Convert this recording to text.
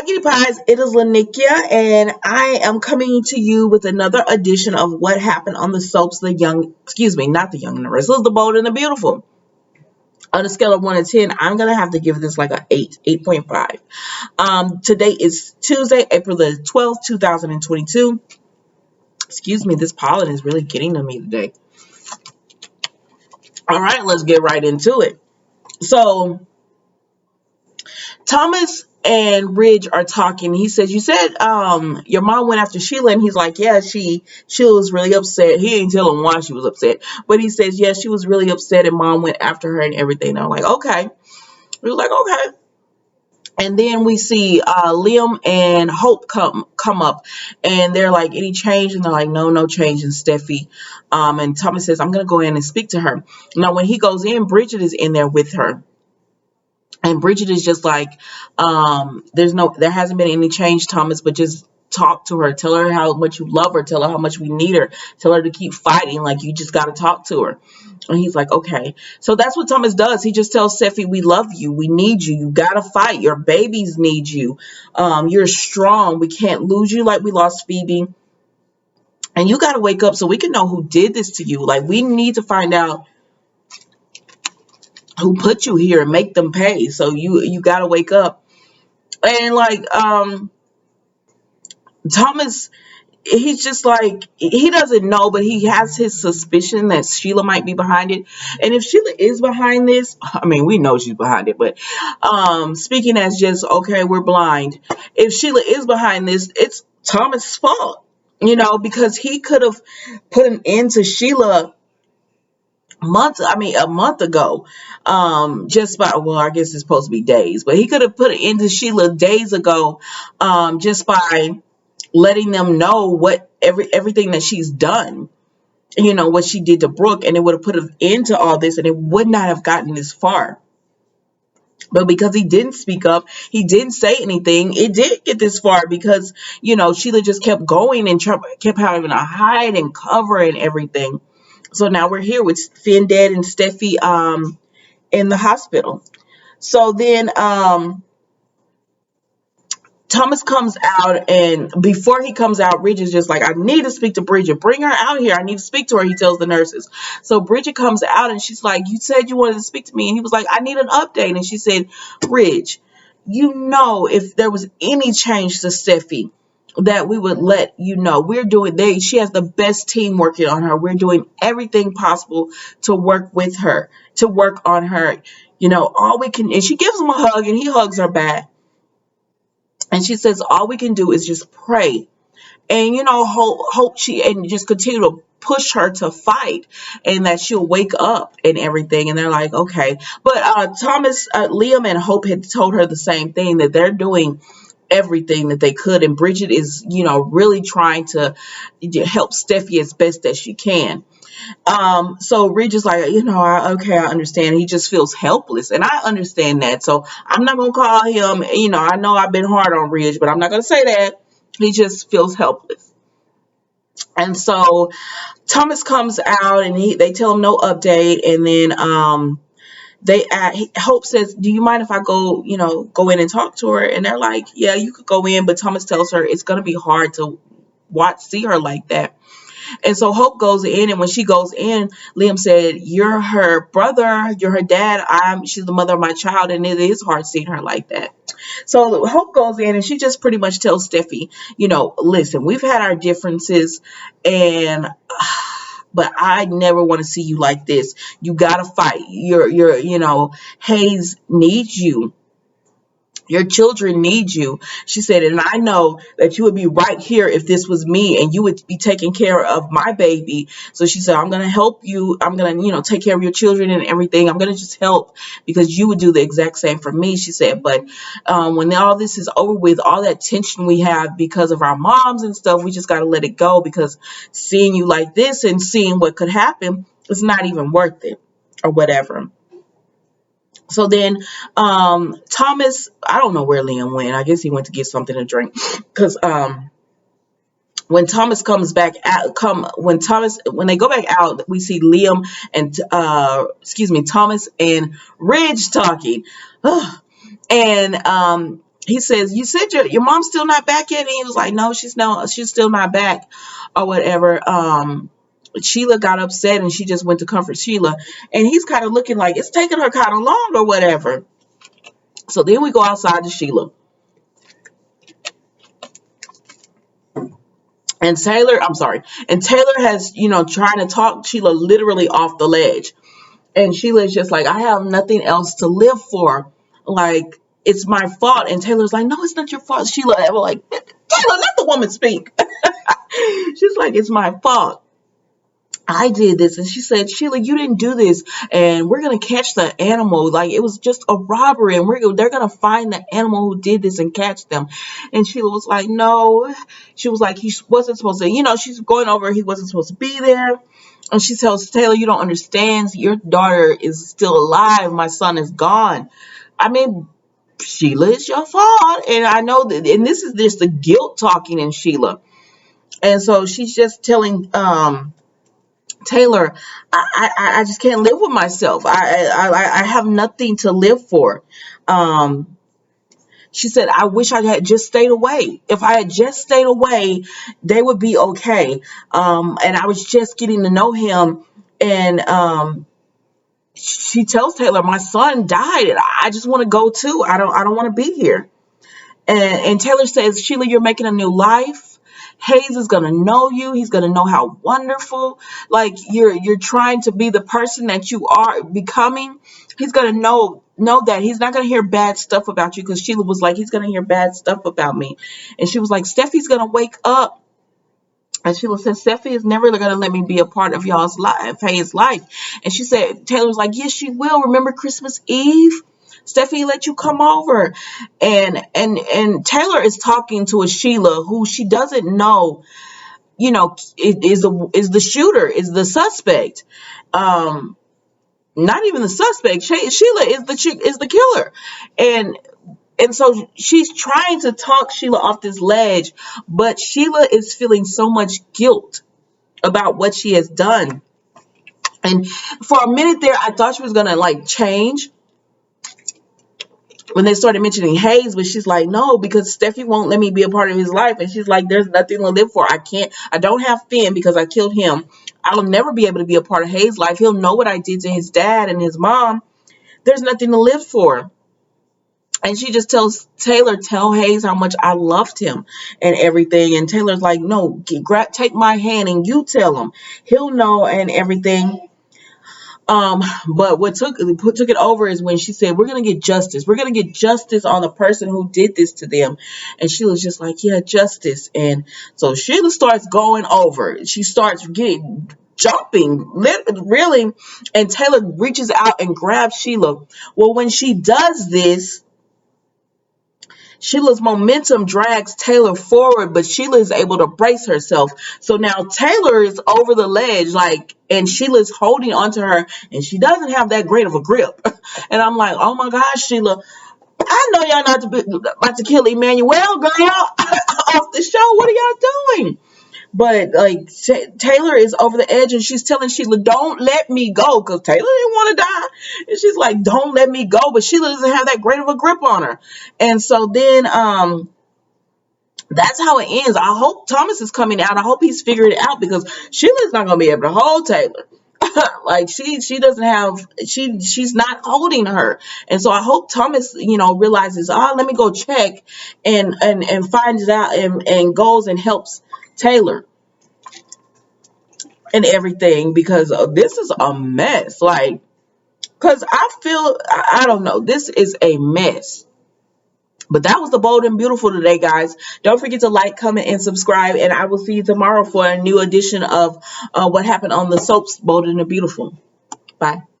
Hi, Kitty Pies. It is Lanikia, and I am coming to you with another edition of What Happened on the Soaps. The Young, excuse me, not the Young and the Restless, the Bold and the Beautiful. On a scale of 1 to 10, I'm gonna have to give this like a 8, 8.5. Today is Tuesday, April the 12th, 2022. Excuse me, this pollen is really getting to me today. All right, let's get right into it. So Thomas and Ridge are talking. He says, "You said your mom went after Shelia," and he's like, "Yeah, she was really upset." He didn't tell him why she was upset, but he says, "Yeah, she was really upset, and mom went after her and everything." And I'm like, "Okay." We were like, "Okay." And then we see Liam and Hope come up, and they're like, "Any change?" And they're like, "No, no change in Steffy." And Thomas says, "I'm gonna go in and speak to her." Now, when he goes in, Bridget is in there with her. And Bridget is just like, there hasn't been any change, Thomas, but just talk to her. Tell her how much you love her. Tell her how much we need her. Tell her to keep fighting. Like, you just got to talk to her. And he's like, okay. So that's what Thomas does. He just tells Steffi, we love you. We need you. You got to fight. Your babies need you. You're strong. We can't lose you like we lost Phoebe. And you got to wake up so we can know who did this to you. Like, we need to find out who put you here and make them pay. So you got to wake up. And like Thomas, he's just like, he doesn't know, but he has his suspicion that Sheila might be behind it. And if Sheila is behind this, I mean, we know she's behind it, but speaking as just, okay, we're blind. If Sheila is behind this, it's Thomas' fault, because he could have put an end to Sheila a month ago, just by, well, I guess it's supposed to be days, but he could have put it into Sheila days ago, just by letting them know what everything that she's done, what she did to Brooke, and it would have put an end to all this, and it would not have gotten this far. But because he didn't speak up, he didn't say anything, it did get this far because, Sheila just kept going and kept having to hide and cover and everything. So now we're here with Finn dead and Steffi in the hospital. So then Thomas comes out, and before he comes out, Ridge is just like, I need to speak to Bridget. Bring her out here. I need to speak to her, he tells the nurses. So Bridget comes out, and she's like, you said you wanted to speak to me. And he was like, I need an update. And she said, Ridge, if there was any change to Steffi, that we would let you know. She has the best team working on her. We're doing everything possible to work with her, to work on her. All we can, and she gives him a hug, and he hugs her back. And she says, all we can do is just pray. And, hope and just continue to push her to fight and that she'll wake up and everything. And they're like, okay. But Thomas, Liam and Hope had told her the same thing, that they're doing everything that they could. And Bridget is, really trying to help Steffi as best as she can. So Ridge is like, I understand. He just feels helpless, and I understand that. So I'm not gonna call him. I know I've been hard on Ridge, but I'm not gonna say that. He just feels helpless. And so Thomas comes out, and they tell him no update, and then Hope says, do you mind if I go in and talk to her? And they're like, yeah, you could go in, but Thomas tells her it's gonna be hard to see her like that. And so Hope goes in, and when she goes in, Liam said, you're her brother, you're her dad, she's the mother of my child, and it is hard seeing her like that. So Hope goes in, and she just pretty much tells Steffi, listen, we've had our differences, but I never want to see you like this. You gotta fight. Hayes needs you. Your children need you. She said, and I know that you would be right here if this was me, and you would be taking care of my baby. So she said, I'm going to help you. I'm going to, take care of your children and everything. I'm going to just help because you would do the exact same for me. She said, but when all this is over with, all that tension we have because of our moms and stuff, we just got to let it go, because seeing you like this and seeing what could happen is not even worth it or whatever. So then Thomas, I don't know where Liam went. I guess he went to get something to drink, because when Thomas comes back out, when they go back out, we see Liam and Thomas and Ridge talking. And he says, you said your mom's still not back yet? And he was like, no, she's still not back or whatever. Sheila got upset and she just went to comfort Sheila. And he's kind of looking like it's taking her kind of long or whatever. So then we go outside to Sheila. And Taylor has, trying to talk Sheila literally off the ledge. And Sheila's just like, I have nothing else to live for. Like, it's my fault. And Taylor's like, no, it's not your fault. Sheila, we're like, Taylor, let the woman speak. She's like, it's my fault. I did this. And she said, Sheila, you didn't do this. And we're going to catch the animal. Like, it was just a robbery. And they're going to find the animal who did this and catch them. And Sheila was like, no. She was like, he wasn't supposed to, she's going over. He wasn't supposed to be there. And she tells Taylor, you don't understand. Your daughter is still alive. My son is gone. I mean, Sheila, it's your fault. And I know that, and this is just the guilt talking in Sheila. And so she's just telling, Taylor, I just can't live with myself. I have nothing to live for. She said, I wish I had just stayed away. If I had just stayed away, they would be okay. And I was just getting to know him. And she tells Taylor, my son died, and I just want to go too. I don't want to be here. And Taylor says, Sheila, you're making a new life. Hayes is gonna know you. He's gonna know how wonderful, like you're trying to be the person that you are becoming. He's gonna know that he's not gonna hear bad stuff about you, because Sheila was like, he's gonna hear bad stuff about me. And she was like, Steffi's gonna wake up. And Sheila said, Steffy is never going to let me be a part of y'all's life, Hayes' life. And she said, Taylor's like, yes, she will. Remember Christmas Eve? Steffi let you come over. And Taylor is talking to a Sheila who she doesn't know, is the shooter, is the suspect. Not even the suspect. Sheila is the killer. And so she's trying to talk Sheila off this ledge, but Sheila is feeling so much guilt about what she has done. And for a minute there, I thought she was going to like change when they started mentioning Hayes, but she's like, no, because Steffi won't let me be a part of his life. And she's like, there's nothing to live for. I don't have Finn because I killed him. I'll never be able to be a part of Hayes' life. He'll know what I did to his dad and his mom. There's nothing to live for. And she just tells Taylor, tell Hayes how much I loved him and everything. And Taylor's like, no, take my hand and you tell him. He'll know and everything. But what took it over is when she said, we're going to get justice. We're going to get justice on the person who did this to them. And Sheila's just like, yeah, justice. And so Sheila starts going over. She starts jumping, really. And Taylor reaches out and grabs Sheila. Well, when she does this, Sheila's momentum drags Taylor forward, but Sheila is able to brace herself. So now Taylor is over the ledge, and Sheila's holding onto her, and she doesn't have that great of a grip. And I'm like, oh my gosh, Sheila, I know y'all not about to kill Emmanuel, girl, off the show. What are y'all doing? But Taylor is over the edge, and she's telling Sheila, don't let me go, because Taylor didn't want to die. And she's like, don't let me go. But Sheila doesn't have that great of a grip on her. And so then that's how it ends. I hope Thomas is coming out. I hope he's figured it out, because Sheila's not going to be able to hold Taylor. Like she doesn't have, she's not holding her. And so I hope Thomas, realizes, let me go check and finds out and goes and helps Taylor and everything, because this is a mess. Because I don't know, this is a mess. But that was the Bold and Beautiful today, guys. Don't forget to like, comment, and subscribe. And I will see you tomorrow for a new edition of what happened on the soaps, Bold and the Beautiful. Bye.